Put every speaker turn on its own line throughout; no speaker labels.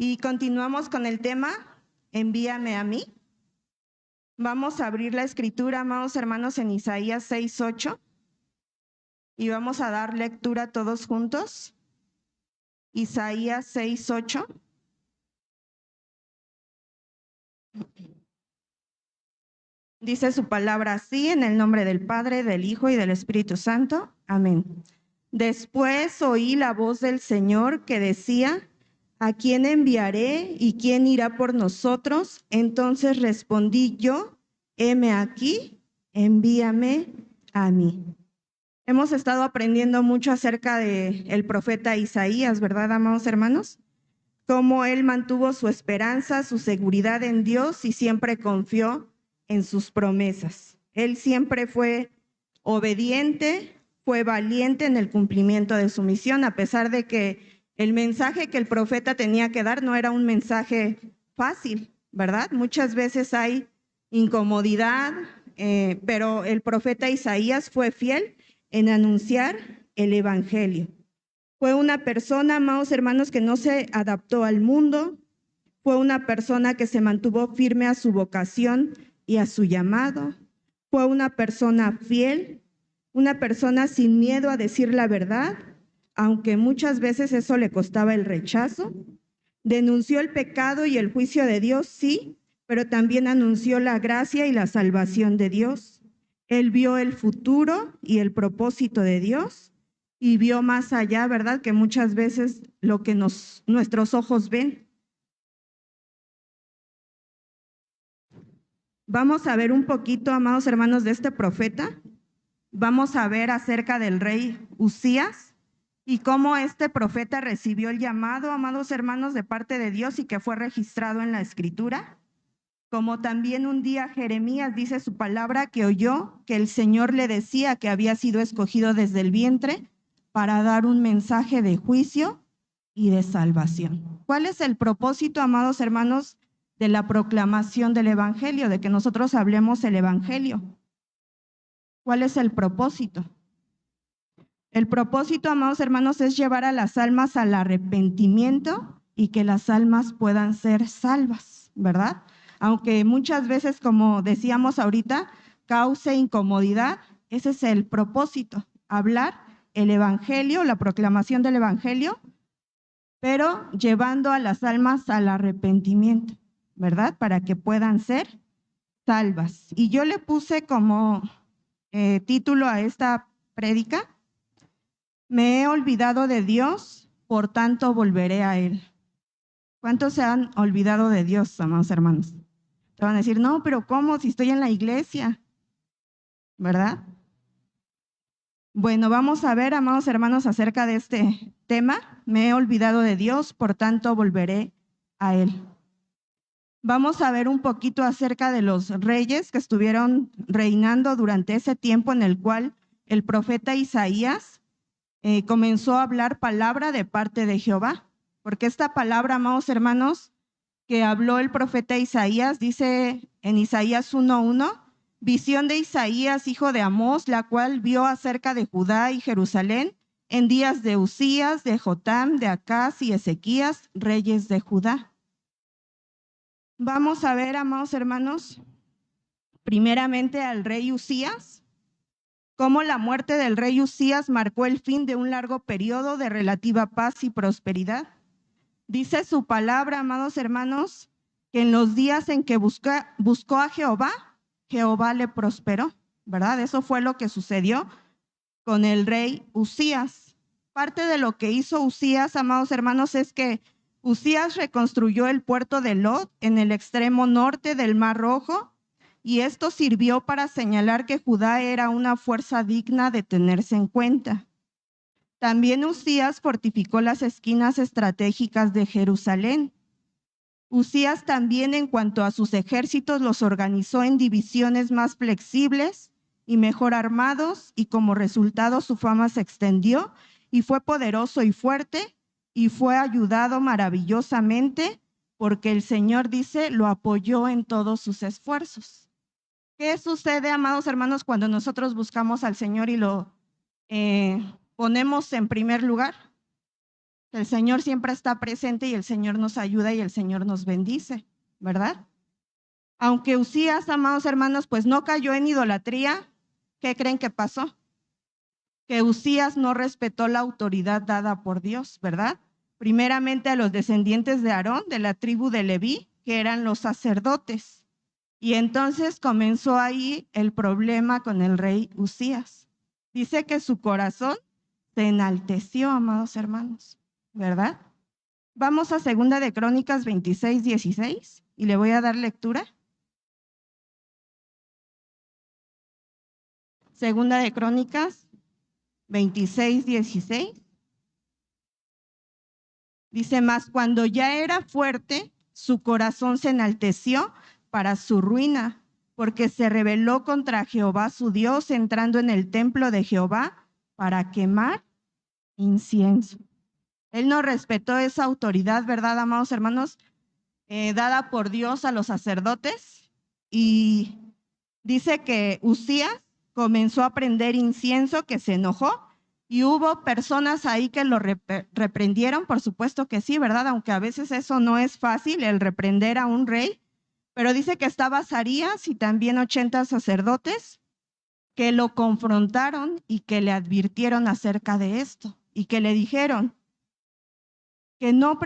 Y continuamos con el tema, envíame a mí. Vamos a abrir la escritura, amados hermanos, en Isaías 6:8 y vamos a dar lectura todos juntos. Isaías 6:8. Dice su palabra así, en el nombre del Padre, del Hijo y del Espíritu Santo. Amén. Después oí la voz del Señor que decía: ¿a quién enviaré y quién irá por nosotros? Entonces respondí yo: heme aquí, envíame a mí. Hemos estado aprendiendo mucho acerca del profeta Isaías, ¿verdad, amados hermanos? Cómo él mantuvo su esperanza, su seguridad en Dios y siempre confió en sus promesas. Él siempre fue obediente, fue valiente en el cumplimiento de su misión, a pesar de que el mensaje que el profeta tenía que dar no era un mensaje fácil, ¿verdad? Muchas veces hay incomodidad, pero el profeta Isaías fue fiel en anunciar el evangelio. Fue una persona, amados hermanos, que no se adaptó al mundo. Fue una persona que se mantuvo firme a su vocación y a su llamado. Fue una persona fiel, una persona sin miedo a decir la verdad, aunque muchas veces eso le costaba el rechazo. Denunció el pecado y el juicio de Dios, sí, pero también anunció la gracia y la salvación de Dios. Él vio el futuro y el propósito de Dios y vio más allá, ¿verdad? Que muchas veces lo que nuestros ojos ven. Vamos a ver un poquito, amados hermanos, de este profeta. Vamos a ver acerca del rey Uzías y cómo este profeta recibió el llamado, amados hermanos, de parte de Dios y que fue registrado en la Escritura. Como también un día Jeremías dice su palabra que oyó que el Señor le decía que había sido escogido desde el vientre para dar un mensaje de juicio y de salvación. ¿Cuál es el propósito, amados hermanos, de la proclamación del Evangelio, de que nosotros hablemos el Evangelio? ¿Cuál es el propósito? El propósito, amados hermanos, es llevar a las almas al arrepentimiento y que las almas puedan ser salvas, ¿verdad? Aunque muchas veces, como decíamos ahorita, cause incomodidad, ese es el propósito, hablar el Evangelio, la proclamación del Evangelio, pero llevando a las almas al arrepentimiento, ¿verdad? Para que puedan ser salvas. Y yo le puse como título a esta prédica: me he olvidado de Dios, por tanto volveré a Él. ¿Cuántos se han olvidado de Dios, amados hermanos? Te van a decir, no, pero ¿cómo? Si estoy en la iglesia, ¿verdad? Bueno, vamos a ver, amados hermanos, acerca de este tema. Me he olvidado de Dios, por tanto volveré a Él. Vamos a ver un poquito acerca de los reyes que estuvieron reinando durante ese tiempo en el cual el profeta Isaías comenzó a hablar palabra de parte de Jehová. Porque esta palabra, amados hermanos, que habló el profeta Isaías, dice en Isaías 1:1, visión de Isaías, hijo de Amós, la cual vio acerca de Judá y Jerusalén en días de Uzías, de Jotam, de Acaz y Ezequías, reyes de Judá. Vamos a ver, amados hermanos, primeramente al rey Uzías, cómo la muerte del rey Uzías marcó el fin de un largo periodo de relativa paz y prosperidad. Dice su palabra, amados hermanos, que en los días en que buscó a Jehová, Jehová le prosperó, ¿verdad? Eso fue lo que sucedió con el rey Uzías. Parte de lo que hizo Uzías, amados hermanos, es que Uzías reconstruyó el puerto de Lod en el extremo norte del Mar Rojo, y esto sirvió para señalar que Judá era una fuerza digna de tenerse en cuenta. También Uzías fortificó las esquinas estratégicas de Jerusalén. Uzías también, en cuanto a sus ejércitos, los organizó en divisiones más flexibles y mejor armados, y como resultado su fama se extendió y fue poderoso y fuerte, y fue ayudado maravillosamente porque el Señor, dice, lo apoyó en todos sus esfuerzos. ¿Qué sucede, amados hermanos, cuando nosotros buscamos al Señor y lo ponemos en primer lugar? El Señor siempre está presente y el Señor nos ayuda y el Señor nos bendice, ¿verdad? Aunque Usías, amados hermanos, pues no cayó en idolatría, ¿qué creen que pasó? Que Usías no respetó la autoridad dada por Dios, ¿verdad? Primeramente a los descendientes de Aarón, de la tribu de Leví, que eran los sacerdotes. Y entonces comenzó ahí el problema con el rey Usías. Dice que su corazón se enalteció, amados hermanos, ¿verdad? Vamos a Segunda de Crónicas 26, 16 y le voy a dar lectura. Segunda de Crónicas 26, 16. Dice, mas cuando ya era fuerte, su corazón se enalteció para su ruina, porque se rebeló contra Jehová su Dios, entrando en el templo de Jehová para quemar incienso. Él no respetó esa autoridad, ¿verdad, amados hermanos? Dada por Dios a los sacerdotes. Y dice que Usías comenzó a prender incienso, que se enojó. Y hubo personas ahí que lo reprendieron, por supuesto que sí, ¿verdad? Aunque a veces eso no es fácil, el reprender a un rey. Pero dice que estaba Azarías y también 80 sacerdotes que lo confrontaron y que le advirtieron acerca de esto. Y que le dijeron que no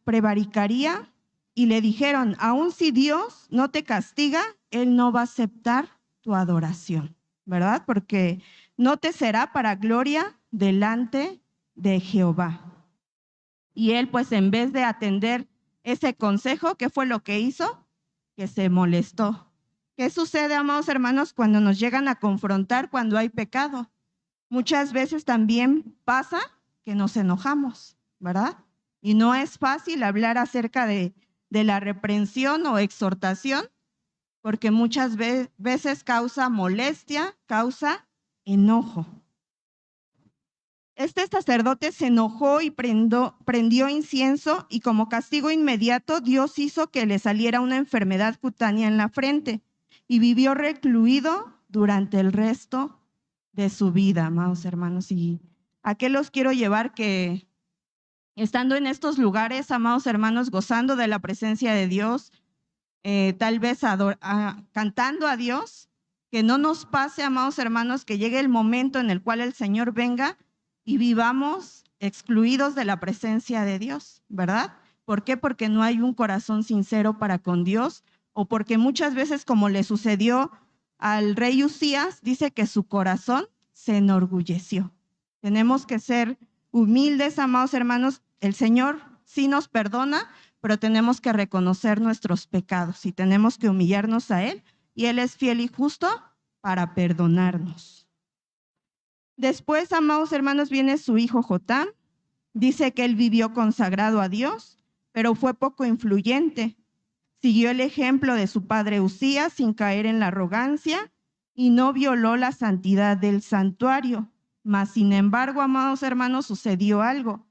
prevaricaría. Y le dijeron, aun si Dios no te castiga, Él no va a aceptar tu adoración, ¿verdad? Porque no te será para gloria delante de Jehová. Y él, pues, en vez de atender ese consejo, ¿qué fue lo que hizo? Que se molestó. ¿Qué sucede, amados hermanos, cuando nos llegan a confrontar cuando hay pecado? Muchas veces también pasa que nos enojamos, ¿verdad? Y no es fácil hablar acerca de la reprensión o exhortación, porque muchas veces causa molestia, causa enojo. Este sacerdote se enojó y prendió incienso, y como castigo inmediato Dios hizo que le saliera una enfermedad cutánea en la frente y vivió recluido durante el resto de su vida, amados hermanos. ¿Y a qué los quiero llevar? Que estando en estos lugares, amados hermanos, gozando de la presencia de Dios, tal vez cantando a Dios, que no nos pase, amados hermanos, que llegue el momento en el cual el Señor venga y vivamos excluidos de la presencia de Dios, ¿verdad? ¿Por qué? Porque no hay un corazón sincero para con Dios, o porque muchas veces, como le sucedió al rey Usías, dice que su corazón se enorgulleció. Tenemos que ser humildes, amados hermanos. El Señor sí nos perdona, pero tenemos que reconocer nuestros pecados y tenemos que humillarnos a Él, y Él es fiel y justo para perdonarnos. Después, amados hermanos, viene su hijo Jotam. Dice que él vivió consagrado a Dios, pero fue poco influyente. Siguió el ejemplo de su padre Usías sin caer en la arrogancia y no violó la santidad del santuario. Mas, sin embargo, amados hermanos, sucedió algo,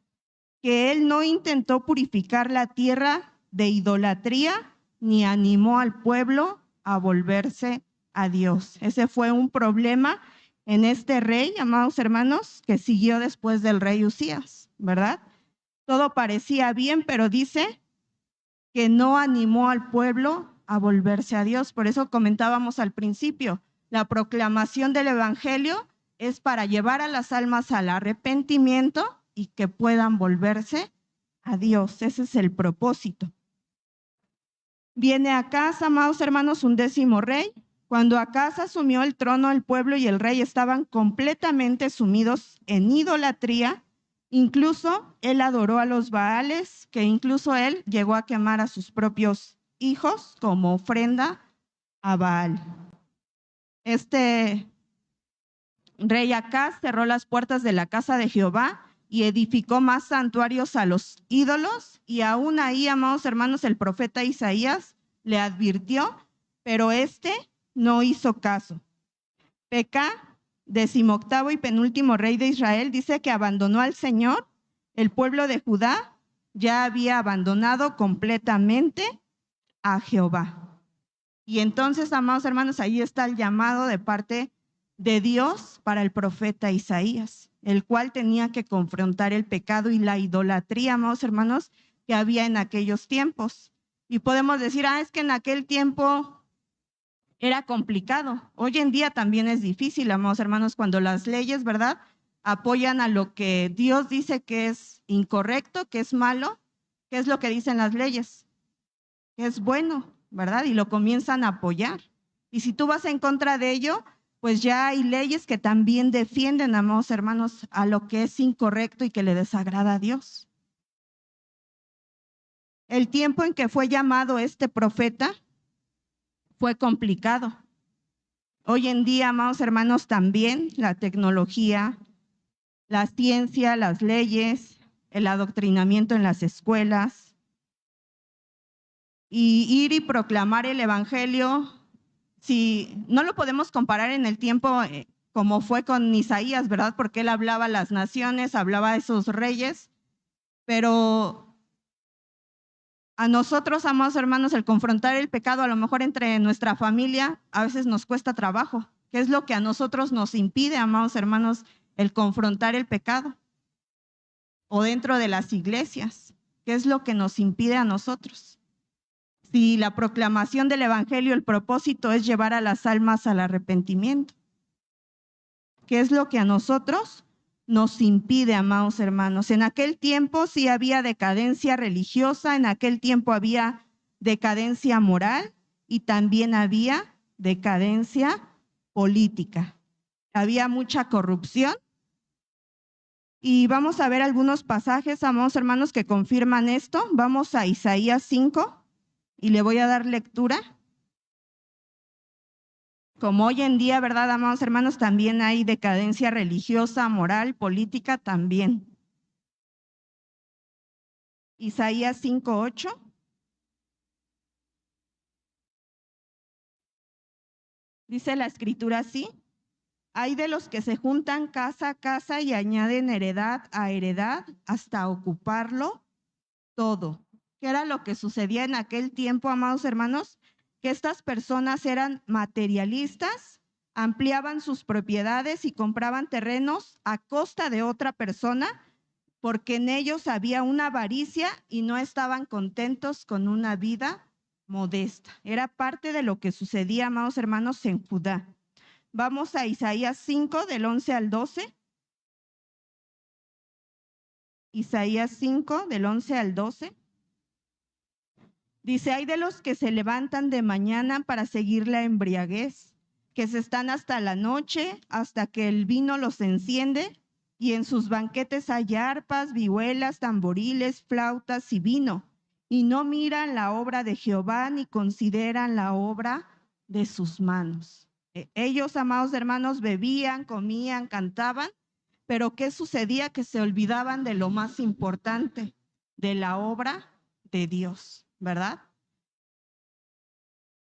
que él no intentó purificar la tierra de idolatría ni animó al pueblo a volverse a Dios. Ese fue un problema en este rey, amados hermanos, que siguió después del rey Usías, ¿verdad? Todo parecía bien, pero dice que no animó al pueblo a volverse a Dios. Por eso comentábamos al principio, la proclamación del evangelio es para llevar a las almas al arrepentimiento y que puedan volverse a Dios. Ese es el propósito. Viene Acaz, amados hermanos, un 10º rey. Cuando Acaz asumió el trono, el pueblo y el rey estaban completamente sumidos en idolatría. Incluso él adoró a los Baales, que incluso él llegó a quemar a sus propios hijos como ofrenda a Baal. Este rey Acaz cerró las puertas de la casa de Jehová y edificó más santuarios a los ídolos, y aún ahí, amados hermanos, el profeta Isaías le advirtió, pero no hizo caso. Pecá, 18º y penúltimo rey de Israel, dice que abandonó al Señor. El pueblo de Judá ya había abandonado completamente a Jehová. Y entonces, amados hermanos, ahí está el llamado de parte de Dios para el profeta Isaías, el cual tenía que confrontar el pecado y la idolatría, amados hermanos, que había en aquellos tiempos. Y podemos decir, es que en aquel tiempo era complicado. Hoy en día también es difícil, amados hermanos, cuando las leyes, ¿verdad?, apoyan a lo que Dios dice que es incorrecto, que es malo. ¿Qué es lo que dicen las leyes? Que es bueno, ¿verdad? Y lo comienzan a apoyar. Y si tú vas en contra de ello, pues ya hay leyes que también defienden, amados hermanos, a lo que es incorrecto y que le desagrada a Dios. El tiempo en que fue llamado este profeta fue complicado. Hoy en día, amados hermanos, también la tecnología, la ciencia, las leyes, el adoctrinamiento en las escuelas y ir y proclamar el evangelio, si no lo podemos comparar en el tiempo como fue con Isaías, ¿verdad? Porque él hablaba a las naciones, hablaba a esos reyes, pero a nosotros, amados hermanos, el confrontar el pecado, a lo mejor entre nuestra familia, a veces nos cuesta trabajo. ¿Qué es lo que a nosotros nos impide, amados hermanos, el confrontar el pecado? O dentro de las iglesias, ¿qué es lo que nos impide a nosotros? Si la proclamación del evangelio, el propósito es llevar a las almas al arrepentimiento, ¿qué es lo que a nosotros nos impide, amados hermanos? En aquel tiempo sí había decadencia religiosa, en aquel tiempo había decadencia moral y también había decadencia política. Había mucha corrupción. Y vamos a ver algunos pasajes, amados hermanos, que confirman esto. Vamos a Isaías 5 y le voy a dar lectura. Como hoy en día, ¿verdad, amados hermanos? También hay decadencia religiosa, moral, política también. Isaías 5:8. Dice la escritura así: hay de los que se juntan casa a casa y añaden heredad a heredad hasta ocuparlo todo. ¿Qué era lo que sucedía en aquel tiempo, amados hermanos? Que estas personas eran materialistas, ampliaban sus propiedades y compraban terrenos a costa de otra persona, porque en ellos había una avaricia y no estaban contentos con una vida modesta. Era parte de lo que sucedía, amados hermanos, en Judá. Vamos a Isaías 5, del 11 al 12. Isaías 5, del 11 al 12. Dice, hay de los que se levantan de mañana para seguir la embriaguez, que se están hasta la noche, hasta que el vino los enciende, y en sus banquetes hay arpas, vihuelas, tamboriles, flautas y vino, y no miran la obra de Jehová ni consideran la obra de sus manos. Ellos, amados hermanos, bebían, comían, cantaban, pero ¿qué sucedía? Que se olvidaban de lo más importante, de la obra de Dios, ¿verdad?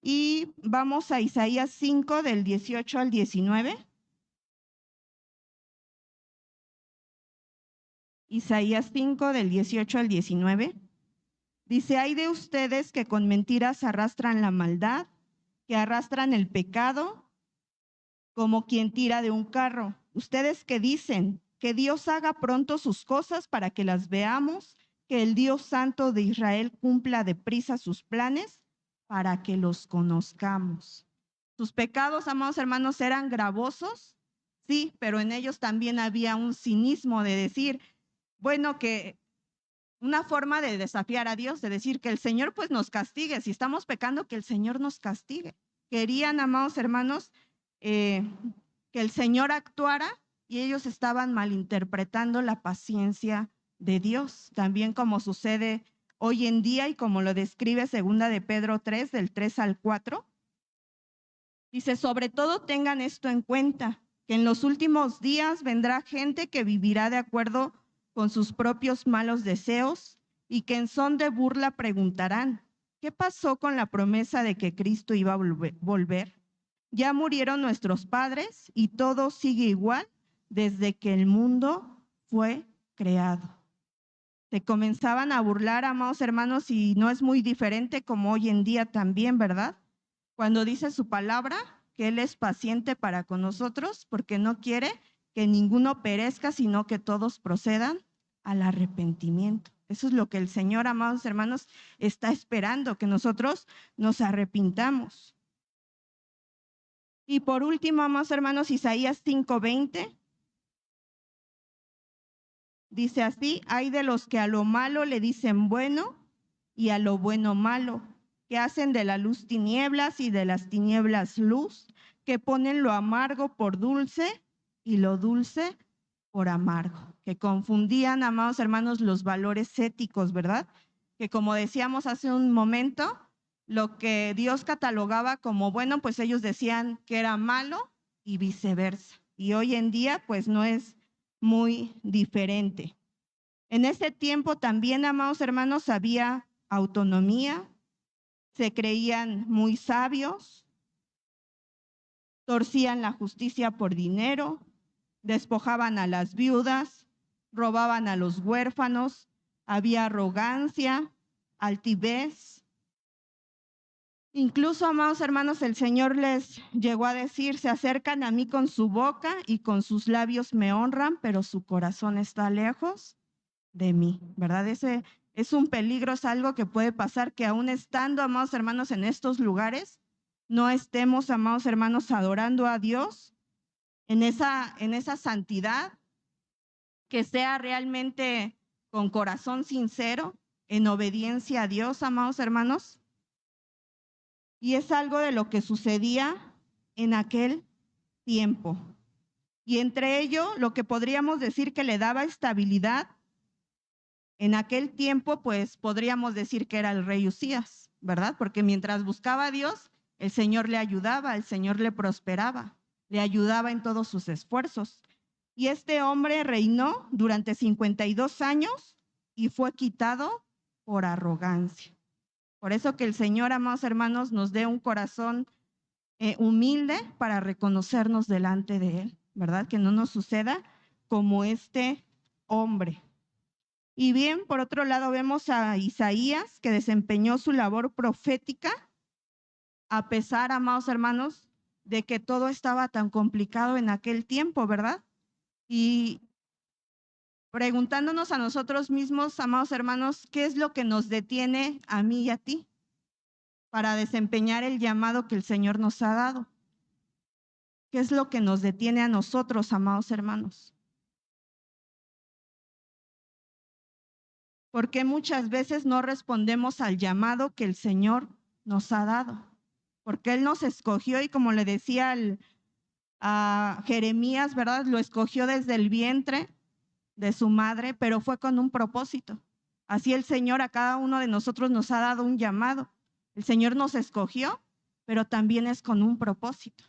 Y vamos a Isaías 5, del 18 al 19. Isaías 5, del 18 al 19. Dice, hay de ustedes que con mentiras arrastran la maldad, que arrastran el pecado como quien tira de un carro. Ustedes que dicen que Dios haga pronto sus cosas para que las veamos, que el Dios Santo de Israel cumpla deprisa sus planes para que los conozcamos. Sus pecados, amados hermanos, eran gravosos, sí, pero en ellos también había un cinismo de decir, bueno, que una forma de desafiar a Dios, de decir que el Señor pues nos castigue, si estamos pecando, que el Señor nos castigue. Querían, amados hermanos, que el Señor actuara y ellos estaban malinterpretando la paciencia de Dios, también como sucede hoy en día y como lo describe segunda de Pedro 3, del 3 al 4. Dice, sobre todo tengan esto en cuenta, que en los últimos días vendrá gente que vivirá de acuerdo con sus propios malos deseos y que en son de burla preguntarán, ¿qué pasó con la promesa de que Cristo iba a volver? Ya murieron nuestros padres y todo sigue igual desde que el mundo fue creado. Se comenzaban a burlar, amados hermanos, y no es muy diferente como hoy en día también, ¿verdad? Cuando dice su palabra, que Él es paciente para con nosotros porque no quiere que ninguno perezca, sino que todos procedan al arrepentimiento. Eso es lo que el Señor, amados hermanos, está esperando, que nosotros nos arrepintamos. Y por último, amados hermanos, Isaías 5:20 dice así: hay de los que a lo malo le dicen bueno y a lo bueno malo, que hacen de la luz tinieblas y de las tinieblas luz, que ponen lo amargo por dulce y lo dulce por amargo, que confundían, amados hermanos, los valores éticos, ¿verdad? Que como decíamos hace un momento, lo que Dios catalogaba como bueno, pues ellos decían que era malo y viceversa. Y hoy en día, pues no es muy diferente. En ese tiempo también, amados hermanos, había autonomía, se creían muy sabios, torcían la justicia por dinero, despojaban a las viudas, robaban a los huérfanos, había arrogancia, altivez. Incluso, amados hermanos, el Señor les llegó a decir: se acercan a mí con su boca y con sus labios me honran, pero su corazón está lejos de mí, ¿verdad? Ese es un peligro, es algo que puede pasar, que aún estando, amados hermanos, en estos lugares, no estemos, amados hermanos, adorando a Dios en esa santidad, que sea realmente con corazón sincero, en obediencia a Dios, amados hermanos. Y es algo de lo que sucedía en aquel tiempo. Y entre ello, lo que podríamos decir que le daba estabilidad en aquel tiempo, pues podríamos decir que era el rey Usías, ¿verdad? Porque mientras buscaba a Dios, el Señor le ayudaba, el Señor le prosperaba, le ayudaba en todos sus esfuerzos. Y este hombre reinó durante 52 años y fue quitado por arrogancia. Por eso que el Señor, amados hermanos, nos dé un corazón humilde para reconocernos delante de Él, ¿verdad? Que no nos suceda como este hombre. Y bien, por otro lado vemos a Isaías, que desempeñó su labor profética, a pesar, amados hermanos, de que todo estaba tan complicado en aquel tiempo, ¿verdad? Y preguntándonos a nosotros mismos, amados hermanos, ¿qué es lo que nos detiene a mí y a ti para desempeñar el llamado que el Señor nos ha dado? ¿Qué es lo que nos detiene a nosotros, amados hermanos? Porque muchas veces no respondemos al llamado que el Señor nos ha dado. Porque Él nos escogió y, como le decía a Jeremías, ¿verdad? Lo escogió desde el vientre de su madre, pero fue con un propósito. Así el Señor a cada uno de nosotros nos ha dado un llamado. El Señor nos escogió, pero también es con un propósito.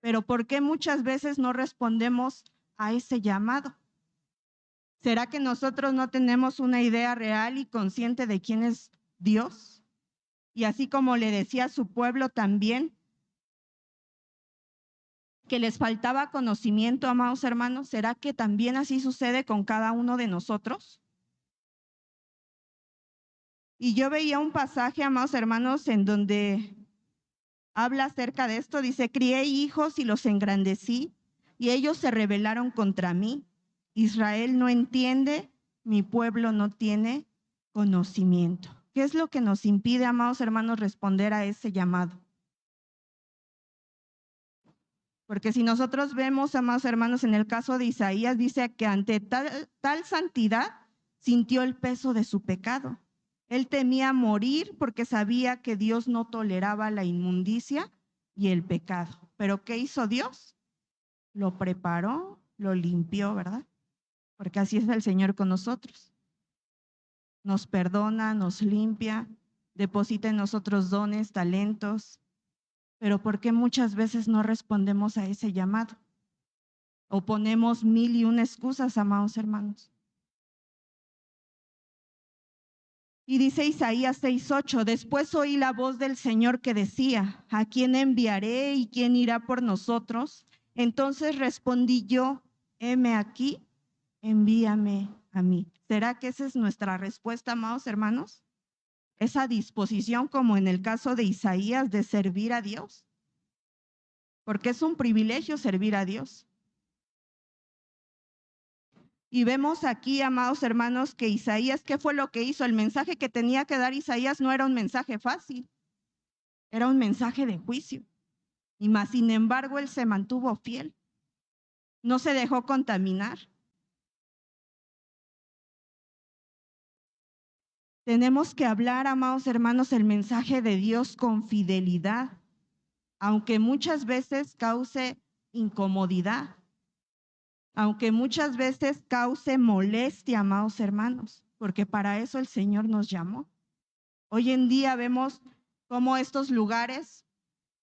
Pero ¿por qué muchas veces no respondemos a ese llamado? ¿Será que nosotros no tenemos una idea real y consciente de quién es Dios? Y así como le decía a su pueblo también, que les faltaba conocimiento, amados hermanos, ¿será que también así sucede con cada uno de nosotros? Y yo veía un pasaje, amados hermanos, en donde habla acerca de esto. Dice: crié hijos y los engrandecí, y ellos se rebelaron contra mí. Israel no entiende, mi pueblo no tiene conocimiento. ¿Qué es lo que nos impide, amados hermanos, responder a ese llamado? Porque si nosotros vemos, amados hermanos, en el caso de Isaías, dice que ante tal santidad sintió el peso de su pecado. Él temía morir porque sabía que Dios no toleraba la inmundicia y el pecado. ¿Pero qué hizo Dios? Lo preparó, lo limpió, ¿verdad? Porque así es el Señor con nosotros. Nos perdona, nos limpia, deposita en nosotros dones, talentos. Pero ¿por qué muchas veces no respondemos a ese llamado? O ponemos 1001 excusas, amados hermanos. Y dice Isaías 6:8: después oí la voz del Señor que decía: ¿a quién enviaré y quién irá por nosotros? Entonces respondí yo: heme aquí, envíame a mí. ¿Será que esa es nuestra respuesta, amados hermanos? Esa disposición, como en el caso de Isaías, de servir a Dios. porque es un privilegio servir a Dios. Y vemos aquí, amados hermanos, que Isaías, ¿qué fue lo que hizo? El mensaje que tenía que dar Isaías no era un mensaje fácil, era un mensaje de juicio. Y más, sin embargo, él se mantuvo fiel, no se dejó contaminar. Tenemos que hablar, amados hermanos, el mensaje de Dios con fidelidad, aunque muchas veces cause incomodidad, aunque muchas veces cause molestia, amados hermanos, porque para eso el Señor nos llamó. Hoy en día vemos cómo estos lugares,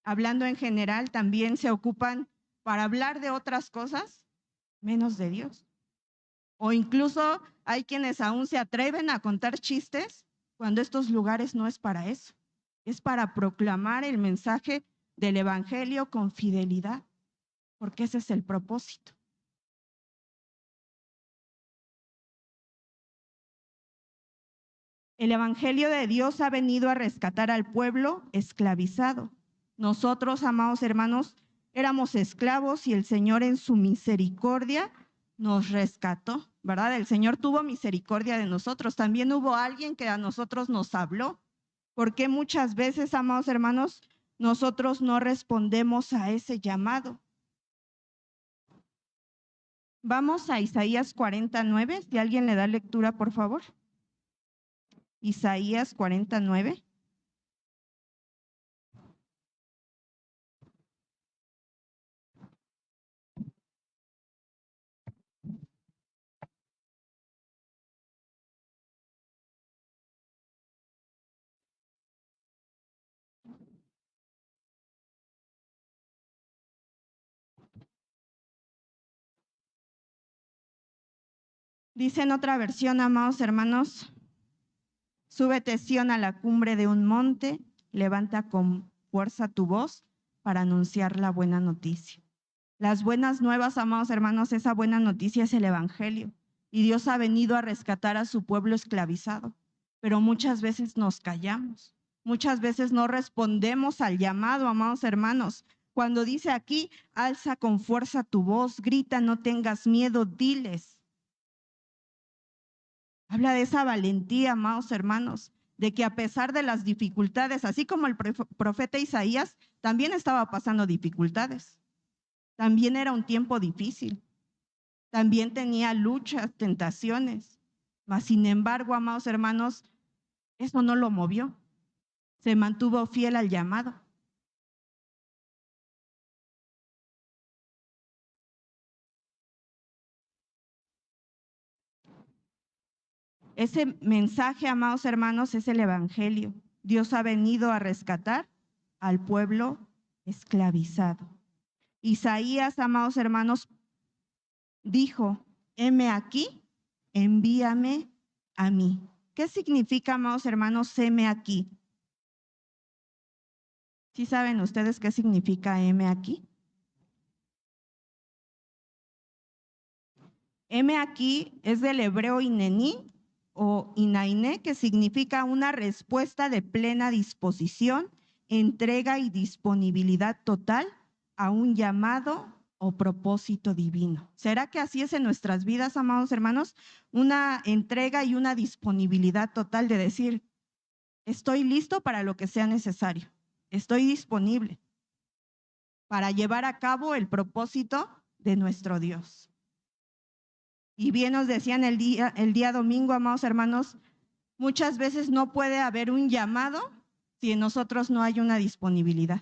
hablando en general, también se ocupan para hablar de otras cosas, menos de Dios. O incluso hay quienes aún se atreven a contar chistes cuando estos lugares no es para eso. Es para proclamar el mensaje del evangelio con fidelidad, porque ese es el propósito. El evangelio de Dios ha venido a rescatar al pueblo esclavizado. Nosotros, amados hermanos, éramos esclavos y el Señor en su misericordia nos rescató, ¿verdad? El Señor tuvo misericordia de nosotros. También hubo alguien que a nosotros nos habló. Porque muchas veces, amados hermanos, nosotros no respondemos a ese llamado? Vamos a Isaías 49, si alguien le da lectura, por favor. Isaías 49. Dice en otra versión, amados hermanos, súbete Sión a la cumbre de un monte, levanta con fuerza tu voz para anunciar la buena noticia. Las buenas nuevas, amados hermanos, esa buena noticia es el evangelio. Y Dios ha venido a rescatar a su pueblo esclavizado. Pero muchas veces nos callamos. Muchas veces no respondemos al llamado, amados hermanos. Cuando dice aquí, alza con fuerza tu voz, grita, no tengas miedo, diles. Habla de esa valentía, amados hermanos, de que a pesar de las dificultades, así como el profeta Isaías, también estaba pasando dificultades. También era un tiempo difícil. También tenía luchas, tentaciones. Mas, sin embargo, amados hermanos, eso no lo movió. Se mantuvo fiel al llamado. Ese mensaje, amados hermanos, es el evangelio. Dios ha venido a rescatar al pueblo esclavizado. Isaías, amados hermanos, dijo, heme aquí, envíame a mí. ¿Qué significa, amados hermanos, heme aquí? ¿Sí saben ustedes qué significa heme aquí? Heme aquí es del hebreo inení o inainé, que significa una respuesta de plena disposición, entrega y disponibilidad total a un llamado o propósito divino. ¿Será que así es en nuestras vidas, amados hermanos? Una entrega y una disponibilidad total de decir, estoy listo para lo que sea necesario, estoy disponible para llevar a cabo el propósito de nuestro Dios. Y bien nos decían el día domingo, amados hermanos, muchas veces no puede haber un llamado si en nosotros no hay una disponibilidad.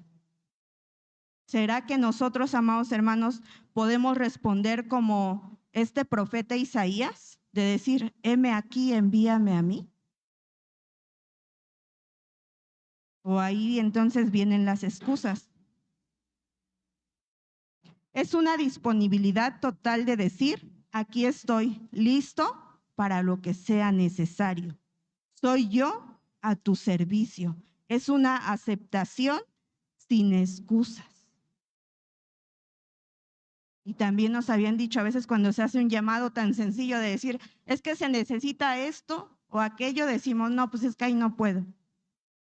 ¿Será que nosotros, amados hermanos, podemos responder como este profeta Isaías, de decir, heme aquí, envíame a mí? O ahí entonces vienen las excusas. Es una disponibilidad total de decir, aquí estoy listo para lo que sea necesario. Soy yo a tu servicio. Es una aceptación sin excusas. Y también nos habían dicho a veces cuando se hace un llamado tan sencillo de decir, es que se necesita esto o aquello, decimos, no, pues es que ahí no puedo.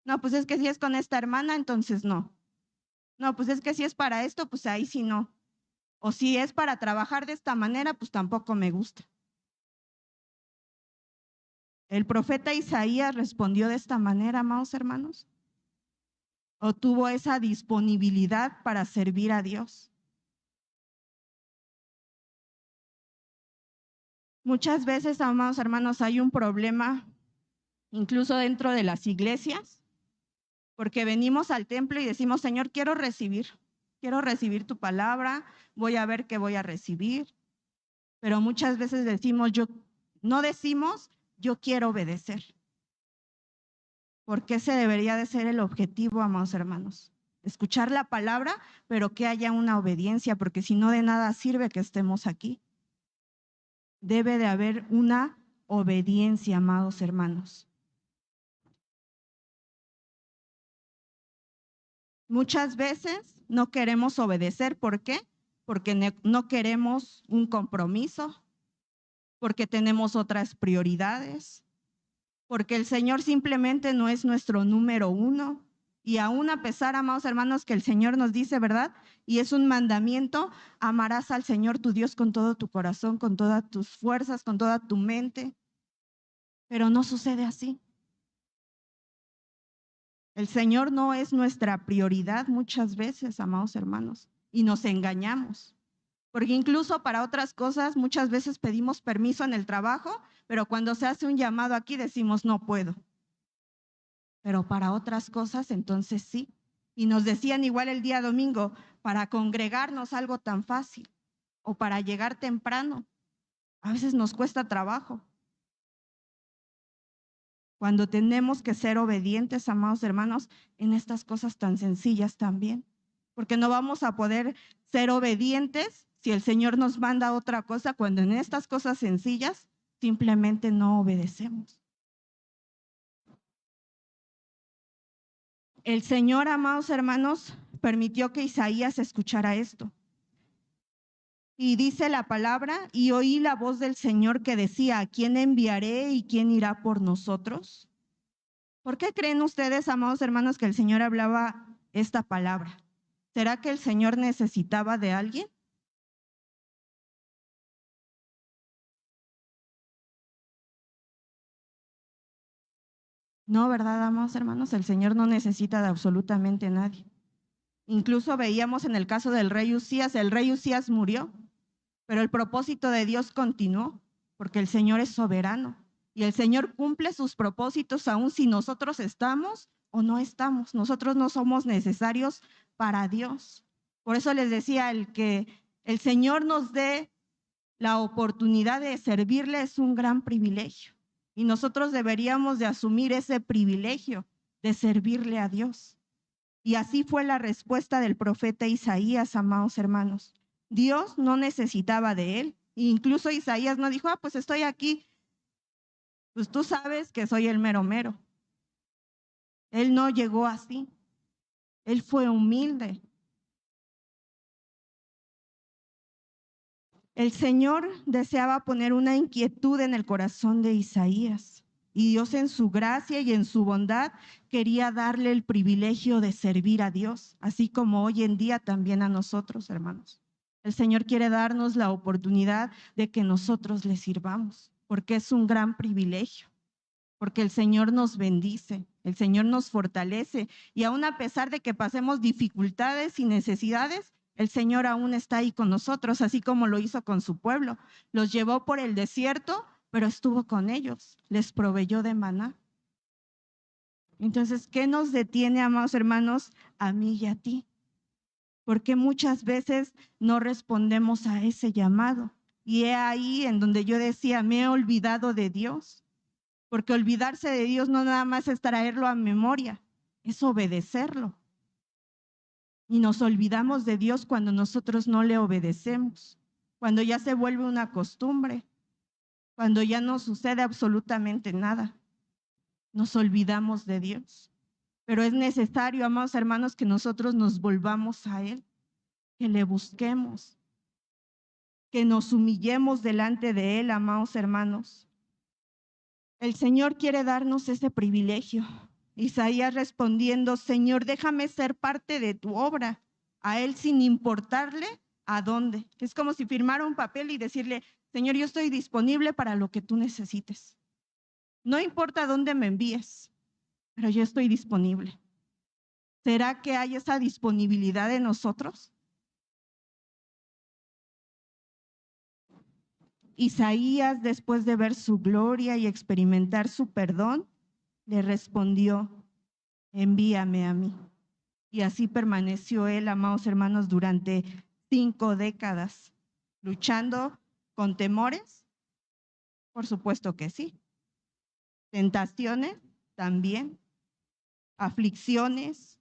No, pues es que si es con esta hermana, entonces no. No, pues es que si es para esto, pues ahí sí no. O si es para trabajar de esta manera, pues tampoco me gusta. El profeta Isaías respondió de esta manera, amados hermanos, o tuvo esa disponibilidad para servir a Dios. Muchas veces, amados hermanos, hay un problema, incluso dentro de las iglesias, porque venimos al templo y decimos, Señor, quiero recibir tu palabra, voy a ver qué voy a recibir. Pero muchas veces no decimos, yo quiero obedecer. Porque ese debería de ser el objetivo, amados hermanos. Escuchar la palabra, pero que haya una obediencia, porque si no de nada sirve que estemos aquí. Debe de haber una obediencia, amados hermanos. Muchas veces no queremos obedecer, ¿por qué? Porque no queremos un compromiso, porque tenemos otras prioridades, porque el Señor simplemente no es nuestro número uno. Y aún a pesar, amados hermanos, que el Señor nos dice, ¿verdad? Y es un mandamiento, amarás al Señor tu Dios con todo tu corazón, con todas tus fuerzas, con toda tu mente. Pero no sucede así. El Señor no es nuestra prioridad muchas veces, amados hermanos, y nos engañamos. Porque incluso para otras cosas muchas veces pedimos permiso en el trabajo, pero cuando se hace un llamado aquí decimos no puedo. Pero para otras cosas entonces sí. Y nos decían igual el día domingo, para congregarnos algo tan fácil o para llegar temprano, a veces nos cuesta trabajo. Cuando tenemos que ser obedientes, amados hermanos, en estas cosas tan sencillas también. Porque no vamos a poder ser obedientes si el Señor nos manda otra cosa, cuando en estas cosas sencillas simplemente no obedecemos. El Señor, amados hermanos, permitió que Isaías escuchara esto. Y dice la palabra, y oí la voz del Señor que decía, ¿a quién enviaré y quién irá por nosotros? ¿Por qué creen ustedes, amados hermanos, que el Señor hablaba esta palabra? ¿Será que el Señor necesitaba de alguien? No, ¿verdad, amados hermanos? El Señor no necesita de absolutamente nadie. Incluso veíamos en el caso del rey Usías, el rey Usías murió, pero el propósito de Dios continuó, porque el Señor es soberano y el Señor cumple sus propósitos aun si nosotros estamos o no estamos. Nosotros no somos necesarios para Dios. Por eso les decía, el que el Señor nos dé la oportunidad de servirle es un gran privilegio y nosotros deberíamos de asumir ese privilegio de servirle a Dios. Y así fue la respuesta del profeta Isaías, amados hermanos. Dios no necesitaba de él. Incluso Isaías no dijo, pues estoy aquí, pues tú sabes que soy el mero mero. Él no llegó así. Él fue humilde. El Señor deseaba poner una inquietud en el corazón de Isaías. Y Dios en su gracia y en su bondad quería darle el privilegio de servir a Dios, así como hoy en día también a nosotros, hermanos. El Señor quiere darnos la oportunidad de que nosotros le sirvamos, porque es un gran privilegio, porque el Señor nos bendice, el Señor nos fortalece y aún a pesar de que pasemos dificultades y necesidades, el Señor aún está ahí con nosotros, así como lo hizo con su pueblo. Los llevó por el desierto, pero estuvo con ellos, les proveyó de maná. Entonces, ¿qué nos detiene, amados hermanos, a mí y a ti? Porque muchas veces no respondemos a ese llamado. Y he ahí en donde yo decía, me he olvidado de Dios. Porque olvidarse de Dios no nada más es traerlo a memoria, es obedecerlo. Y nos olvidamos de Dios cuando nosotros no le obedecemos, cuando ya se vuelve una costumbre, cuando ya no sucede absolutamente nada. Nos olvidamos de Dios. Pero es necesario, amados hermanos, que nosotros nos volvamos a Él, que le busquemos, que nos humillemos delante de Él, amados hermanos. El Señor quiere darnos ese privilegio. Isaías respondiendo, Señor, déjame ser parte de tu obra. a Él sin importarle a dónde. Es como si firmara un papel y decirle, Señor, yo estoy disponible para lo que tú necesites. No importa dónde me envíes, pero yo estoy disponible. ¿Será que hay esa disponibilidad de nosotros? Isaías, después de ver su gloria y experimentar su perdón, le respondió, envíame a mí. Y así permaneció él, amados hermanos, durante 5 décadas, luchando con temores, por supuesto que sí, tentaciones también, aflicciones,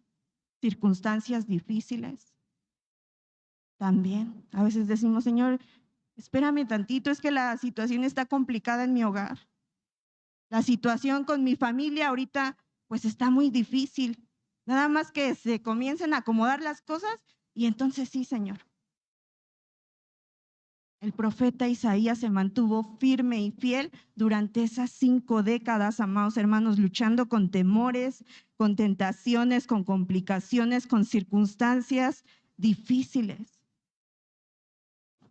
circunstancias difíciles también. A veces decimos, Señor, espérame tantito, es que la situación está complicada en mi hogar. La situación con mi familia ahorita pues está muy difícil. Nada más que se comiencen a acomodar las cosas y entonces sí, Señor. El profeta Isaías se mantuvo firme y fiel durante esas 5 décadas, amados hermanos, luchando con temores, con tentaciones, con complicaciones, con circunstancias difíciles.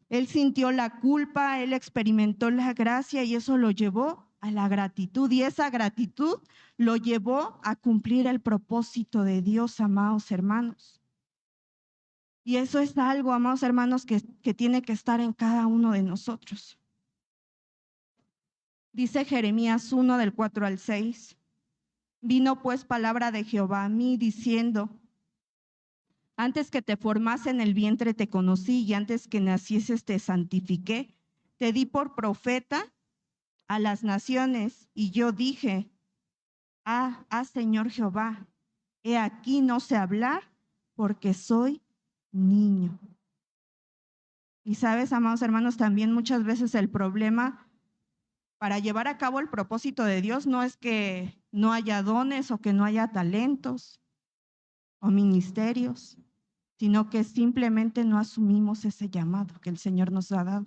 Él sintió la culpa, él experimentó la gracia y eso lo llevó a la gratitud. Y esa gratitud lo llevó a cumplir el propósito de Dios, amados hermanos. Y eso es algo, amados hermanos, que tiene que estar en cada uno de nosotros. Dice Jeremías 1 del 4 al 6. Vino pues palabra de Jehová a mí diciendo, antes que te formase en el vientre te conocí y antes que nacieses te santifiqué. Te di por profeta a las naciones y yo dije, Señor Jehová, he aquí no sé hablar porque soy niño. Y sabes, amados hermanos, también muchas veces el problema para llevar a cabo el propósito de Dios no es que no haya dones o que no haya talentos o ministerios, sino que simplemente no asumimos ese llamado que el Señor nos ha dado.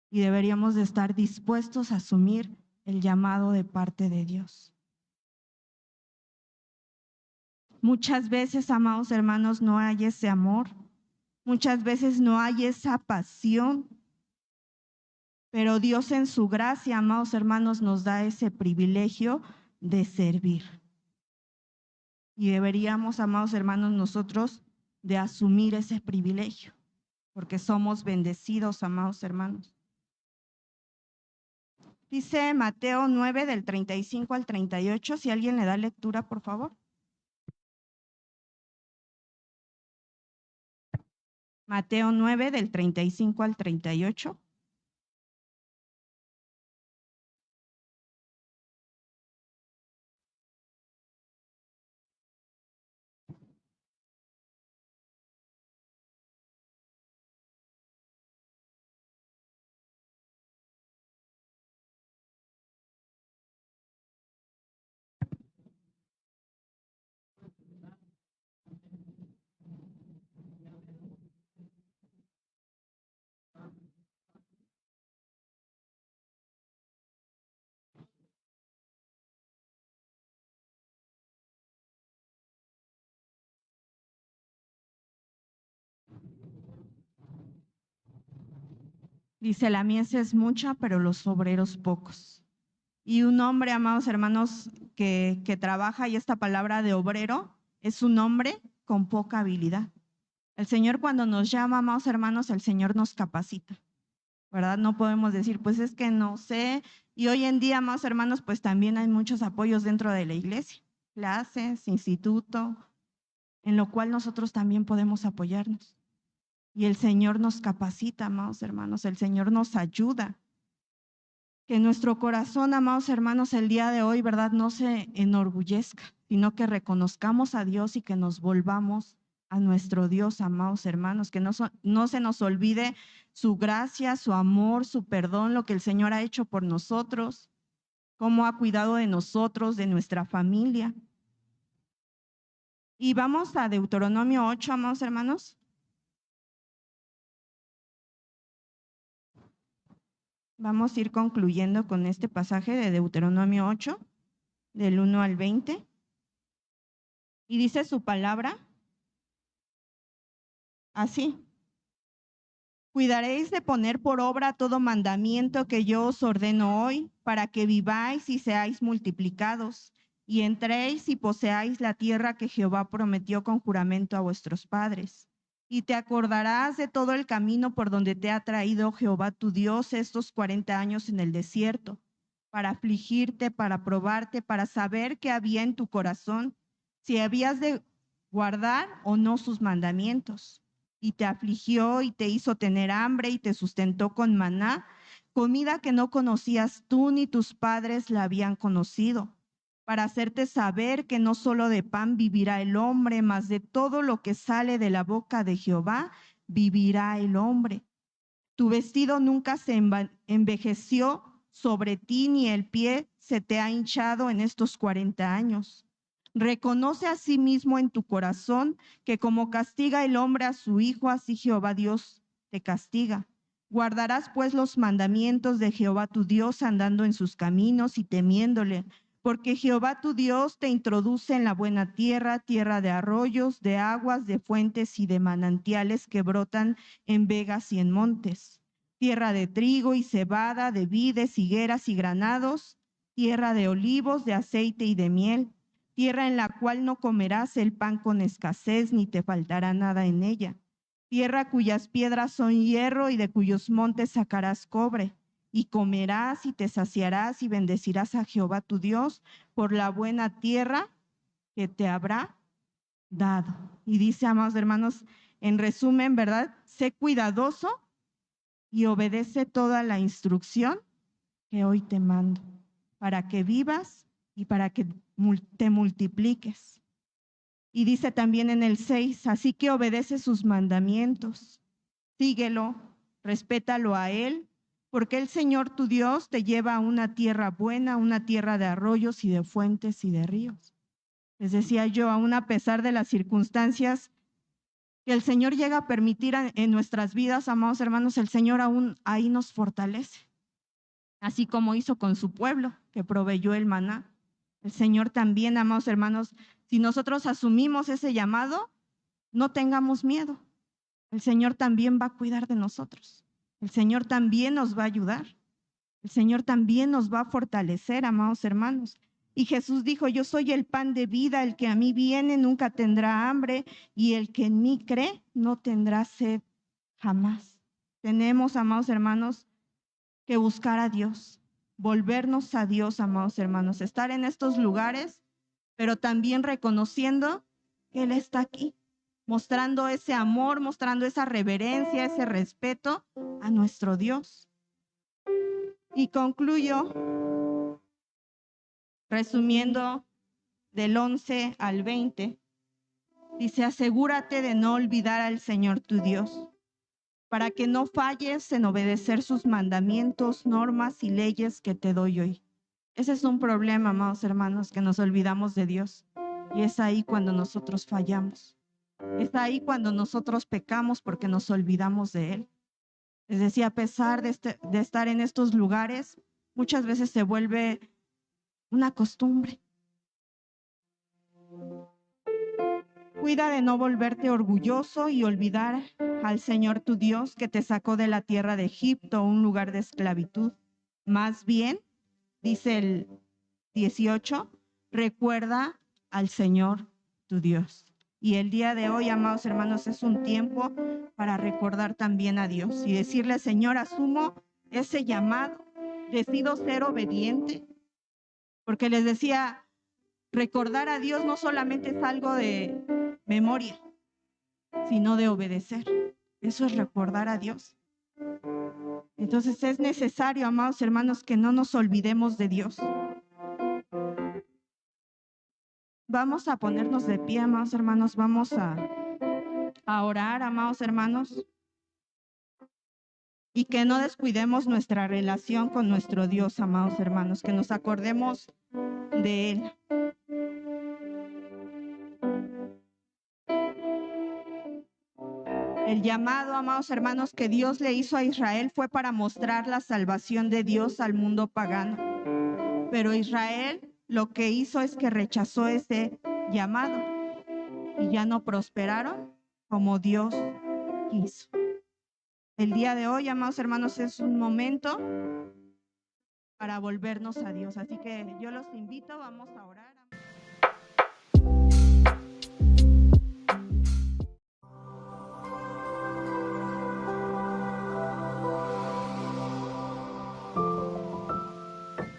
Y deberíamos de estar dispuestos a asumir el llamado de parte de Dios. Muchas veces, amados hermanos, no hay ese amor, muchas veces no hay esa pasión, pero Dios en su gracia, amados hermanos, nos da ese privilegio de servir. Y deberíamos, amados hermanos, nosotros de asumir ese privilegio, porque somos bendecidos, amados hermanos. Dice Mateo 9 del 35 al 38, si alguien le da lectura, por favor. Mateo 9 del 35 al 38. Dice, la mies es mucha, pero los obreros pocos. Y un hombre, amados hermanos, que trabaja, y esta palabra de obrero es un hombre con poca habilidad. El Señor cuando nos llama, amados hermanos, el Señor nos capacita, ¿verdad? No podemos decir, pues es que no sé. Y hoy en día, amados hermanos, pues también hay muchos apoyos dentro de la iglesia, clases, instituto, en lo cual nosotros también podemos apoyarnos. Y el Señor nos capacita, amados hermanos, el Señor nos ayuda. Que nuestro corazón, amados hermanos, el día de hoy, ¿verdad?, no se enorgullezca, sino que reconozcamos a Dios y que nos volvamos a nuestro Dios, amados hermanos, que no se nos olvide su gracia, su amor, su perdón, lo que el Señor ha hecho por nosotros, cómo ha cuidado de nosotros, de nuestra familia. Y vamos a Deuteronomio 8, amados hermanos. Vamos a ir concluyendo con este pasaje de Deuteronomio 8, del 1 al 20. Y dice su palabra, así. Cuidaréis de poner por obra todo mandamiento que yo os ordeno hoy, para que viváis y seáis multiplicados, y entréis y poseáis la tierra que Jehová prometió con juramento a vuestros padres. Y te acordarás de todo el camino por donde te ha traído Jehová tu Dios estos 40 años en el desierto, para afligirte, para probarte, para saber qué había en tu corazón, si habías de guardar o no sus mandamientos. Y te afligió y te hizo tener hambre y te sustentó con maná, comida que no conocías tú ni tus padres la habían conocido, para hacerte saber que no solo de pan vivirá el hombre, mas de todo lo que sale de la boca de Jehová vivirá el hombre. Tu vestido nunca se envejeció sobre ti, ni el pie se te ha hinchado en estos 40 años. Reconoce a sí mismo en tu corazón que como castiga el hombre a su hijo, así Jehová Dios te castiga. Guardarás pues los mandamientos de Jehová tu Dios andando en sus caminos y temiéndole, porque Jehová tu Dios te introduce en la buena tierra, tierra de arroyos, de aguas, de fuentes y de manantiales que brotan en vegas y en montes, tierra de trigo y cebada, de vides, higueras y granados, tierra de olivos, de aceite y de miel, tierra en la cual no comerás el pan con escasez, ni te faltará nada en ella, tierra cuyas piedras son hierro y de cuyos montes sacarás cobre, y comerás y te saciarás y bendecirás a Jehová tu Dios por la buena tierra que te habrá dado. Y dice, amados hermanos, en resumen, ¿verdad? Sé cuidadoso y obedece toda la instrucción que hoy te mando, para que vivas y para que te multipliques. Y dice también en el 6, así que obedece sus mandamientos, síguelo, respétalo a él, porque el Señor tu Dios te lleva a una tierra buena, una tierra de arroyos y de fuentes y de ríos. Les decía yo, aún a pesar de las circunstancias que el Señor llega a permitir en nuestras vidas, amados hermanos, el Señor aún ahí nos fortalece. Así como hizo con su pueblo, que proveyó el maná. El Señor también, amados hermanos, si nosotros asumimos ese llamado, no tengamos miedo. El Señor también va a cuidar de nosotros. El Señor también nos va a ayudar. El Señor también nos va a fortalecer, amados hermanos. Y Jesús dijo, yo soy el pan de vida, el que a mí viene nunca tendrá hambre, y el que en mí cree no tendrá sed jamás. Tenemos, amados hermanos, que buscar a Dios, volvernos a Dios, amados hermanos, estar en estos lugares, pero también reconociendo que Él está aquí, mostrando ese amor, mostrando esa reverencia, ese respeto a nuestro Dios. Y concluyo resumiendo del 11 al 20, dice, asegúrate de no olvidar al Señor tu Dios, para que no falles en obedecer sus mandamientos, normas y leyes que te doy hoy. Ese es un problema, amados hermanos, que nos olvidamos de Dios. Y es ahí cuando nosotros fallamos. Es ahí cuando nosotros pecamos porque nos olvidamos de Él. Les decía, a pesar de estar en estos lugares, muchas veces se vuelve una costumbre. Cuida de no volverte orgulloso y olvidar al Señor tu Dios que te sacó de la tierra de Egipto, un lugar de esclavitud. Más bien, dice el 18, recuerda al Señor tu Dios. Y el día de hoy, amados hermanos, es un tiempo para recordar también a Dios y decirle, Señor, asumo ese llamado, decido ser obediente, porque les decía, recordar a Dios no solamente es algo de memoria, sino de obedecer. Eso es recordar a Dios. Entonces es necesario, amados hermanos, que no nos olvidemos de Dios. Vamos a ponernos de pie, amados hermanos, vamos a orar, amados hermanos, y que no descuidemos nuestra relación con nuestro Dios, amados hermanos, que nos acordemos de Él. El llamado, amados hermanos, que Dios le hizo a Israel fue para mostrar la salvación de Dios al mundo pagano. Pero Israel lo que hizo es que rechazó ese llamado y ya no prosperaron como Dios quiso. El día de hoy, amados hermanos, es un momento para volvernos a Dios. Así que yo los invito, vamos a orar.